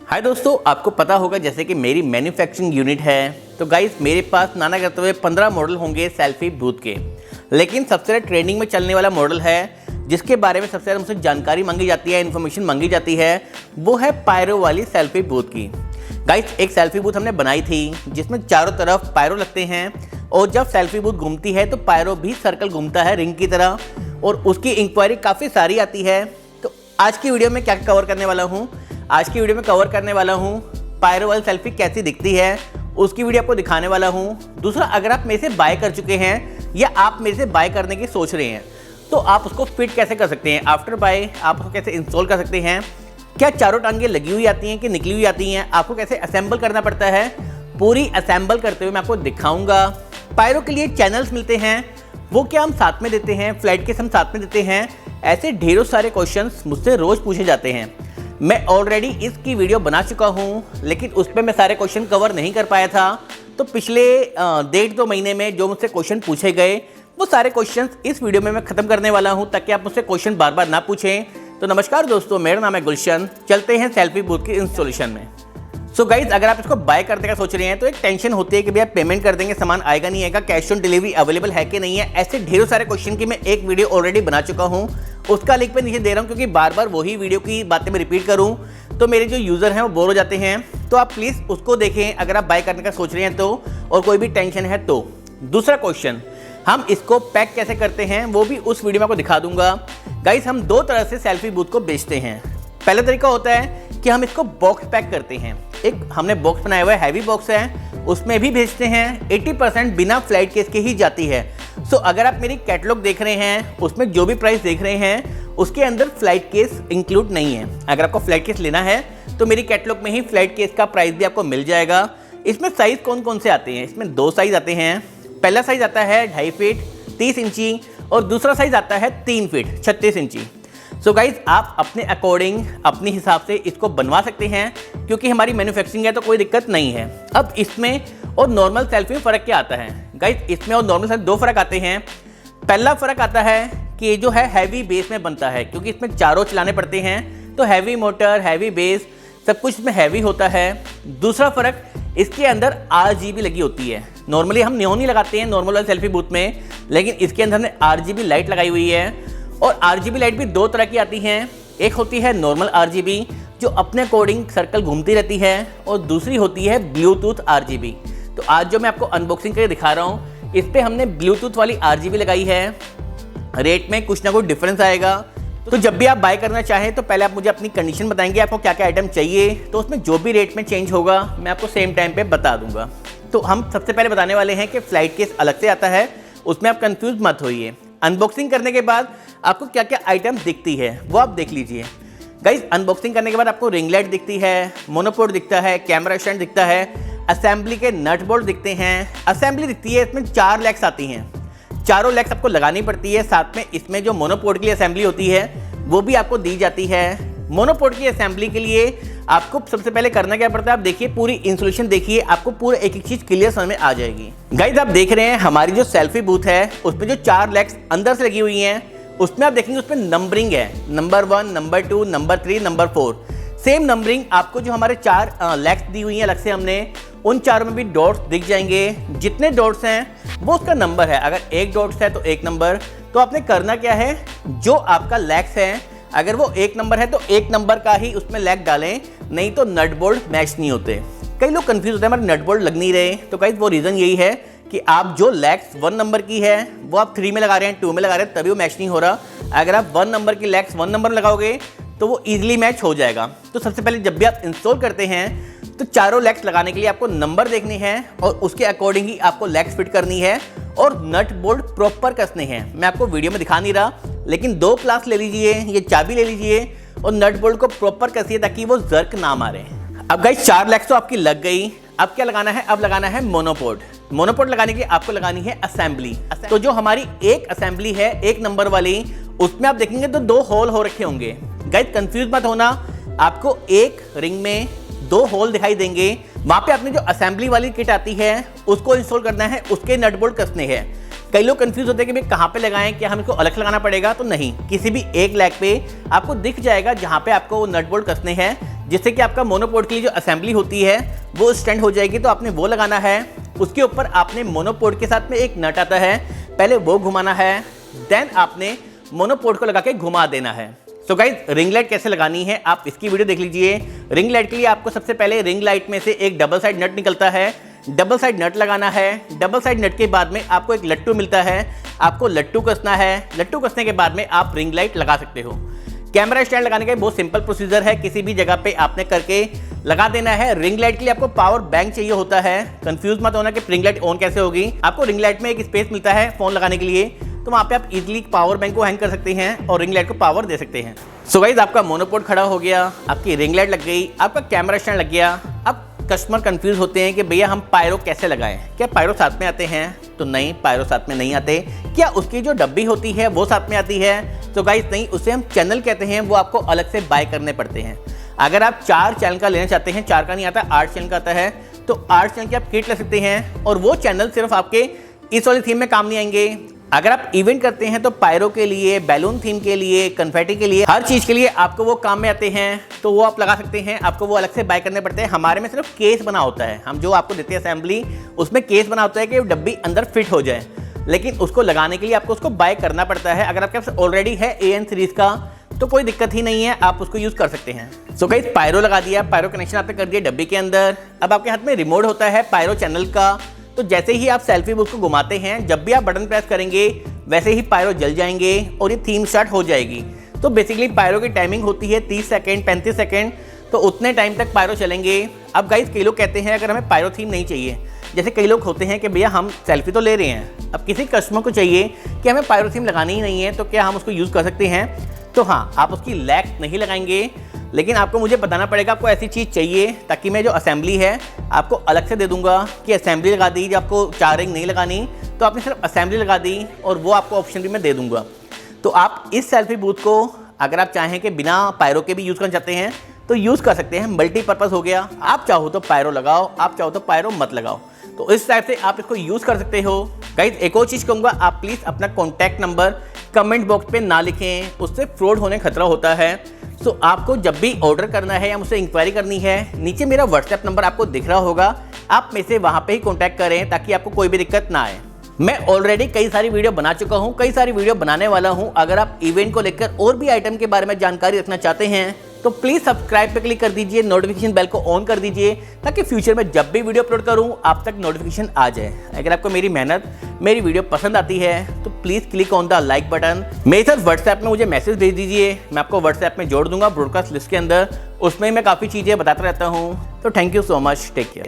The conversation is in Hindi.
हाय दोस्तों, आपको पता होगा जैसे कि मेरी मैन्युफैक्चरिंग यूनिट है। तो गाइस मेरे पास नाना करते हुए 15 मॉडल होंगे सेल्फी बूथ के। लेकिन सबसे ज़्यादा ट्रेंडिंग में चलने वाला मॉडल है जिसके बारे में सबसे ज़्यादा मुझसे जानकारी मांगी जाती है, इन्फॉर्मेशन मांगी जाती है, वो है पायरो वाली सेल्फी बूथ की। गाइस एक सेल्फी बूथ हमने बनाई थी जिसमें चारों तरफ पायरो लगते हैं और जब सेल्फी बूथ घूमती है तो पायरो भी सर्कल घूमता है रिंग की तरह, और उसकी इंक्वायरी काफ़ी सारी आती है। तो आज की वीडियो में क्या कवर करने वाला हूँ, आज की वीडियो में कवर करने वाला हूँ पायरो वाली सेल्फी कैसी दिखती है, उसकी वीडियो आपको दिखाने वाला हूँ। दूसरा, अगर आप मेरे से बाय कर चुके हैं या आप मेरे से बाय करने की सोच रहे हैं तो आप उसको फिट कैसे कर सकते हैं, आफ्टर बाय आप उसको कैसे इंस्टॉल कर सकते हैं, क्या चारों टांगें लगी हुई आती हैं कि निकली हुई आती हैं, आपको कैसे असेंबल करना पड़ता है, पूरी असेंबल करते हुए मैं आपको दिखाऊंगा। पायरो के लिए चैनल्स मिलते हैं, वो क्या हम साथ में देते हैं, फ्लाइट केस हम साथ में देते हैं, ऐसे ढेरों सारे क्वेश्चन्स मुझसे रोज़ पूछे जाते हैं। मैं ऑलरेडी इसकी वीडियो बना चुका हूँ लेकिन उस पर मैं सारे क्वेश्चन कवर नहीं कर पाया था। तो पिछले 1.5-2 महीने में जो मुझसे क्वेश्चन पूछे गए वो सारे क्वेश्चंस इस वीडियो में मैं ख़त्म करने वाला हूं ताकि आप मुझसे क्वेश्चन बार बार ना पूछें। तो नमस्कार दोस्तों, मेरा नाम है गुलशन। चलते हैं सेल्फी बूथ की इंस्टॉलेशन में। सो गाइज, अगर आप इसको बाय करने का सोच रहे हैं तो एक टेंशन होती है कि भैया पेमेंट कर देंगे, सामान आएगा नहीं आएगा, कैश ऑन डिलीवरी अवेलेबल है कि नहीं है। ऐसे ढेरों सारे क्वेश्चन की मैं एक वीडियो ऑलरेडी बना चुका हूँ, उसका लिंक मैं नीचे दे रहा हूँ क्योंकि बार बार वही वीडियो की बातें मैं रिपीट करूँ तो मेरे जो यूज़र हैं वो बोर हो जाते हैं। तो आप प्लीज़ उसको देखें अगर आप बाय करने का सोच रहे हैं तो, और कोई भी टेंशन है तो। दूसरा क्वेश्चन, हम इसको पैक कैसे करते हैं वो भी उस वीडियो में आपको दिखा दूंगा। गाइस हम दो तरह से सेल्फी बूथ को बेचते हैं। पहला तरीका होता है कि हम इसको बॉक्स पैक करते हैं। एक हमने बॉक्स बनाया हुआ है, हैवी बॉक्स है, उसमें भी भेजते हैं। 80% बिना फ्लाइट केस के ही जाती है। सो अगर आप मेरी कैटलॉग देख रहे हैं उसमें जो भी प्राइस देख रहे हैं उसके अंदर फ्लाइट केस इंक्लूड नहीं है। अगर आपको फ्लाइट केस लेना है तो मेरी कैटलॉग में ही फ्लाइट केस का प्राइस भी आपको मिल जाएगा। इसमें साइज़ कौन कौन से आते हैं, इसमें 2 साइज़ आते हैं। पहला साइज आता है 2.5 फीट 30 इंची और दूसरा साइज आता है 3 फीट 36 इंची। सो गाइज आप अपने अकॉर्डिंग अपने हिसाब से इसको बनवा सकते हैं क्योंकि हमारी मैन्युफैक्चरिंग है तो कोई दिक्कत नहीं है। अब इसमें और नॉर्मल सेल्फी में फ़र्क क्या आता है गाइज, इसमें और नॉर्मल सेल्फी 2 फ़र्क आते हैं। पहला फ़र्क आता है कि ये जो है हैवी बेस में बनता है क्योंकि इसमें चारों चलाने पड़ते हैं, तो हैवी मोटर, हैवी बेस, सब कुछ इसमें हैवी होता है। दूसरा फ़र्क, इसके अंदर RGB लगी होती है। नॉर्मली हम नियॉन ही लगाते हैं नॉर्मल वाले सेल्फी बूथ में, लेकिन इसके अंदर हमने RGB लाइट लगाई हुई है। और RGB लाइट भी 2 तरह की आती हैं, एक होती है नॉर्मल RGB जो अपने अकॉर्डिंग सर्कल घूमती रहती है, और दूसरी होती है ब्लूटूथ RGB। तो आज जो मैं आपको अनबॉक्सिंग करके दिखा रहा हूँ इस पर हमने ब्लूटूथ वाली RGB लगाई है। रेट में कुछ ना कुछ डिफरेंस आएगा। तो जब भी आप बाय करना चाहें तो पहले आप मुझे अपनी कंडीशन बताएंगे आपको क्या क्या आइटम चाहिए, तो उसमें जो भी रेट में चेंज होगा मैं आपको सेम टाइम पे बता दूंगा। तो हम सबसे पहले बताने वाले हैं कि फ्लाइट केस अलग से आता है, उसमें आप कंफ्यूज मत होइए। अनबॉक्सिंग करने के बाद आपको क्या क्या आइटम दिखती है वो आप देख लीजिए। गाइज अनबॉक्सिंग करने के बाद आपको रिंग लाइट दिखती है, मोनोपोड दिखता है, कैमरा स्टैंड दिखता है, असेंबली के नट बोल्ट दिखते हैं, असेंबली दिखती है। इसमें 4 लेग्स आती हैं, चारों लेग्स आपको लगानी पड़ती है। साथ में इसमें जो मोनोपोड के लिए असेंबली होती है वो भी आपको दी जाती है। मोनोपोड की असेंबली के लिए आपको सबसे पहले करना क्या पड़ता है, आप देखिए पूरी इंस्टॉलेशन देखिए, आपको पूरा एक एक चीज़ क्लियर समझ में आ जाएगी। गाइज आप देख रहे हैं हमारी जो सेल्फी बूथ है उसमें जो 4 लेग्स अंदर से लगी हुई हैं उसमें आप देखेंगे उसमें नंबरिंग है, number 1, number 2, number 3, number 4। Same numbering आपको जो हमारे 4 लेग्स दी हुई हैं अलग से हमने, उन चारों में भी डॉट्स दिख जाएंगे। जितने डॉट्स हैं वो उसका नंबर है। अगर 1 डॉट्स है तो 1 नंबर। तो आपने करना क्या है, जो आपका लेग्स है अगर वो 1 नंबर है तो 1 नंबर का ही उसमें लेग डालें, नहीं तो नट बोल्ट मैच नहीं होते। कई लोग कंफ्यूज होते हैं हमारे नट बोल्ट लग नहीं रहे, तो गाइस वो रीज़न यही है कि आप जो लेग्स 1 नंबर की है वो आप 3 में लगा रहे हैं, 2 में लगा रहे हैं, तभी वो मैच नहीं हो रहा। अगर आप 1 नंबर की लेग्स 1 नंबर में लगाओगे तो वो ईजिली मैच हो जाएगा। तो सबसे पहले जब भी आप इंस्टॉल करते हैं तो चारों लेग्स लगाने के लिए आपको नंबर देखने हैं और उसके अकॉर्डिंग ही आपको लेग्स फिट करनी है और नट बोल्ट प्रॉपर कसने हैं। मैं आपको वीडियो में दिखा नहीं रहा, लेकिन 2 क्लास ले लीजिए, ये चाबी ले लीजिए और नट बोल्ट को प्रॉपर कसिए ताकि वो जर्क ना मारे। अब गाइस 4 लेग्स तो आपकी लग गई, अब क्या लगाना है, अब लगाना है मोनोपोड। मोनोपोड लगाने के लिए आपको लगानी है असेंबली। तो जो हमारी एक असेंबली है 1 नंबर वाली, उसमें आप देखेंगे तो 2 होल हो रखे होंगे। गाइस कंफ्यूज मत होना, आपको एक रिंग में 2 होल दिखाई देंगे। वहाँ पे आपने जो असेंबली वाली किट आती है उसको इंस्टॉल करना है, उसके नट बोल्ट कसने हैं। कई लोग कंफ्यूज होते हैं कि भाई कहाँ पे लगाएं, क्या हम इसको अलग लगाना पड़ेगा, तो नहीं, किसी भी एक लेग पे आपको दिख जाएगा जहाँ पे आपको नट बोल्ट कसने हैं। जिससे कि आपका मोनोपोड के लिए जो असेंबली होती है वो स्टैंड हो जाएगी। तो आपने वो लगाना है। उसके ऊपर आपने मोनोपोड के साथ में एक नट आता है, पहले वो घुमाना है, देन आपने मोनोपोड को लगा के घुमा देना है। सो गाइज, रिंग लाइट कैसे लगानी है आप इसकी वीडियो देख लीजिए। रिंग लाइट के लिए आपको सबसे पहले रिंग लाइट में से एक डबल साइड नट निकलता है, डबल साइड नट लगाना है। डबल साइड नट के बाद में आपको एक लट्टू मिलता है, आपको लट्टू कसना है। लट्टू कसने के बाद में आप रिंग लाइट लगा सकते हो। कैमरा स्टैंड लगाने का बहुत सिंपल प्रोसीजर है, किसी भी जगह पे आपने करके लगा देना है। रिंग लाइट के लिए आपको पावर बैंक चाहिए होता है। कंफ्यूज मत होना कि रिंग लाइट ऑन कैसे होगी। आपको रिंग लाइट में एक स्पेस मिलता है फोन लगाने के लिए, तो वहाँ पे आप इजीली पावर बैंक को हैंग कर सकते हैं और रिंग लाइट को पावर दे सकते हैं। सो गाइज, आपका मोनोपोड खड़ा हो गया, आपकी रिंग लाइट लग गई, आपका कैमरा स्टैंड लग गया। अब कस्टमर कंफ्यूज होते हैं कि भैया हम पायरो कैसे लगाएं, क्या पायरो साथ में आते हैं? तो नहीं, पायरो साथ में नहीं आते। क्या उसकी जो डब्बी होती है वो साथ में आती है? तो गाइस नहीं, उसे हम चैनल कहते हैं, वो आपको अलग से बाय करने पड़ते हैं। अगर आप 4 चैनल का लेना चाहते हैं, 4 का नहीं आता, 8 चैनल का आता है, तो 8 चैनल की आप किट ले सकते हैं और वो चैनल सिर्फ आपके इस वाली थीम में काम नहीं आएंगे। अगर आप इवेंट करते हैं तो पायरो के लिए, बैलून थीम के लिए, कन्फेटी के लिए, हर चीज़ के लिए आपको वो काम में आते हैं, तो वो आप लगा सकते हैं। आपको वो अलग से बाय करने पड़ते हैं। हमारे में सिर्फ केस बना होता है, हम जो आपको देते हैं असेंबली, उसमें केस बना होता है कि डब्बी अंदर फिट हो जाए, लेकिन उसको लगाने के लिए आपको उसको बाय करना पड़ता है। अगर आपके पास ऑलरेडी है AN सीरीज का तो कोई दिक्कत ही नहीं है, आप उसको यूज़ कर सकते हैं। सो गाइस, पायरो लगा दिया, पायरो कनेक्शन आपने कर दिया डब्बी के अंदर। अब आपके हाथ में रिमोट होता है पायरो चैनल का, तो जैसे ही आप सेल्फी बूथ को घुमाते हैं, जब भी आप बटन प्रेस करेंगे वैसे ही पायरो जल जाएंगे और ये थीम स्टार्ट हो जाएगी। तो बेसिकली पायरो की टाइमिंग होती है 30 सेकेंड, 35 सेकेंड, तो उतने टाइम तक पायरो चलेंगे। अब गाइस, कई लोग कहते हैं अगर हमें पायरो थीम नहीं चाहिए, जैसे कई लोग होते हैं कि भैया हम सेल्फी तो ले रहे हैं, अब किसी कस्टमर को चाहिए कि हमें पायरो थीम लगानी ही नहीं है, तो क्या हम उसको यूज़ कर सकते हैं? तो हाँ, आप उसकी लैग नहीं लगाएंगे, लेकिन आपको मुझे बताना पड़ेगा आपको ऐसी चीज़ चाहिए, ताकि मैं जो असेंबली है आपको अलग से दे दूंगा कि असेंबली लगा दी। जब आपको 4 रिंग नहीं लगानी तो आपने सिर्फ असेंबली लगा दी और वो आपको ऑप्शन भी मैं दे दूंगा। तो आप इस सेल्फी बूथ को अगर आप चाहें कि बिना पायरो के भी यूज़ करना चाहते हैं तो यूज़ कर सकते हैं। मल्टीपर्पज़ हो गया, आप चाहो तो पायरो लगाओ, आप चाहो तो पायरो मत लगाओ, तो इस टाइप से आप इसको यूज़ कर सकते हो। गाइस, एक और चीज़ कहूँगा, आप प्लीज़ अपना कॉन्टैक्ट नंबर कमेंट बॉक्स पे ना लिखें, उससे फ्रॉड होने खतरा होता है। सो आपको जब भी ऑर्डर करना है या मुझसे इंक्वायरी करनी है, नीचे मेरा व्हाट्सएप नंबर आपको दिख रहा होगा, आप मेरे से वहाँ पे ही कॉन्टैक्ट करें ताकि आपको कोई भी दिक्कत ना आए। मैं ऑलरेडी कई सारी वीडियो बना चुका हूँ, कई सारी वीडियो बनाने वाला हूँ। अगर आप इवेंट को लेकर और भी आइटम के बारे में जानकारी रखना चाहते हैं तो प्लीज़ सब्सक्राइब पे क्लिक कर दीजिए, नोटिफिकेशन बेल को ऑन कर दीजिए, ताकि फ्यूचर में जब भी वीडियो अपलोड करूं आप तक नोटिफिकेशन आ जाए। अगर आपको मेरी मेहनत, मेरी वीडियो पसंद आती है तो please click on the like button. मेरे साथ व्हाट्सएप में मुझे मैसेज भेज दीजिए, मैं आपको व्हाट्सएप में जोड़ दूंगा ब्रॉडकास्ट लिस्ट के अंदर, उसमें मैं काफ़ी चीज़ें बताता रहता हूँ। तो thank you so much, take care.